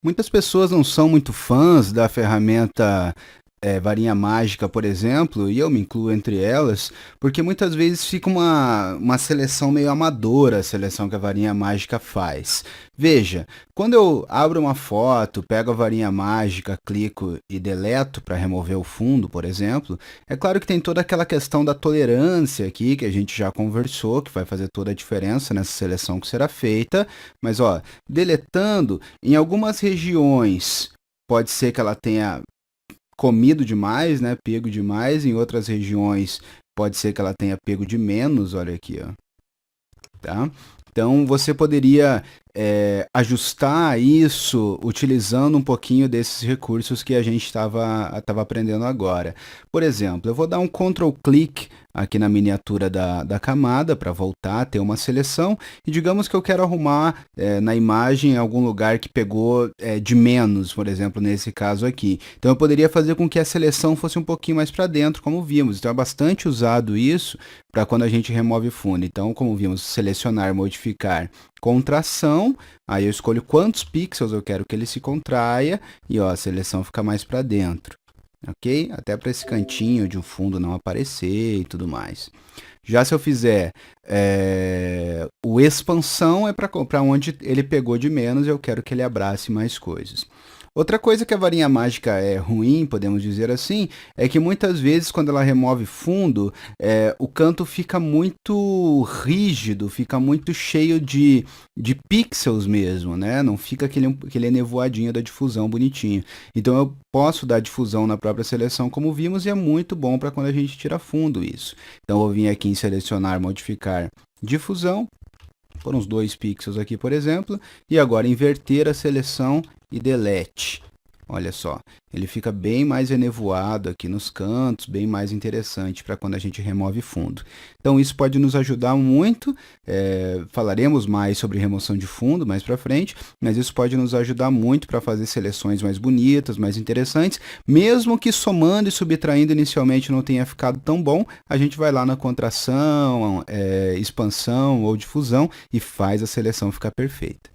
Muitas pessoas não são muito fãs da ferramenta varinha mágica, por exemplo, e eu me incluo entre elas, porque muitas vezes fica uma seleção meio amadora, a seleção que a varinha mágica faz. Veja, quando eu abro uma foto, pego a varinha mágica, clico e deleto para remover o fundo, por exemplo, é claro que tem toda aquela questão da tolerância aqui, que a gente já conversou, que vai fazer toda a diferença nessa seleção que será feita, mas ó, deletando, em algumas regiões pode ser que ela tenha comido demais, né, pego demais, em outras regiões pode ser que ela tenha pego de menos, olha aqui, ó, tá? Então você poderia ajustar isso utilizando um pouquinho desses recursos que a gente estava aprendendo agora. Por exemplo, eu vou dar um Ctrl click aqui na miniatura da camada para voltar a ter uma seleção e digamos que eu quero arrumar na imagem algum lugar que pegou de menos, por exemplo, nesse caso aqui. Então eu poderia fazer com que a seleção fosse um pouquinho mais para dentro, como vimos. Então é bastante usado isso para quando a gente remove fundo. Então, como vimos, selecionar, modificar, contração, aí eu escolho quantos pixels eu quero que ele se contraia e ó, a seleção fica mais para dentro, ok? Até para esse cantinho de um fundo não aparecer e tudo mais. Já se eu fizer o expansão é para onde ele pegou de menos, eu quero que ele abrace mais coisas. Outra coisa que a varinha mágica é ruim, podemos dizer assim, é que muitas vezes quando ela remove fundo, o canto fica muito rígido, fica muito cheio de pixels mesmo, né? Não fica aquele nevoadinho da difusão bonitinho. Então eu posso dar difusão na própria seleção, como vimos, e é muito bom para quando a gente tira fundo isso. Então eu vou vir aqui em selecionar, modificar difusão, por uns 2 pixels aqui, por exemplo, e agora inverter a seleção e delete. Olha só, ele fica bem mais enevoado aqui nos cantos, bem mais interessante para quando a gente remove fundo. Então isso pode nos ajudar muito, falaremos mais sobre remoção de fundo mais para frente, mas isso pode nos ajudar muito para fazer seleções mais bonitas, mais interessantes, mesmo que somando e subtraindo inicialmente não tenha ficado tão bom, a gente vai lá na contração, expansão ou difusão e faz a seleção ficar perfeita.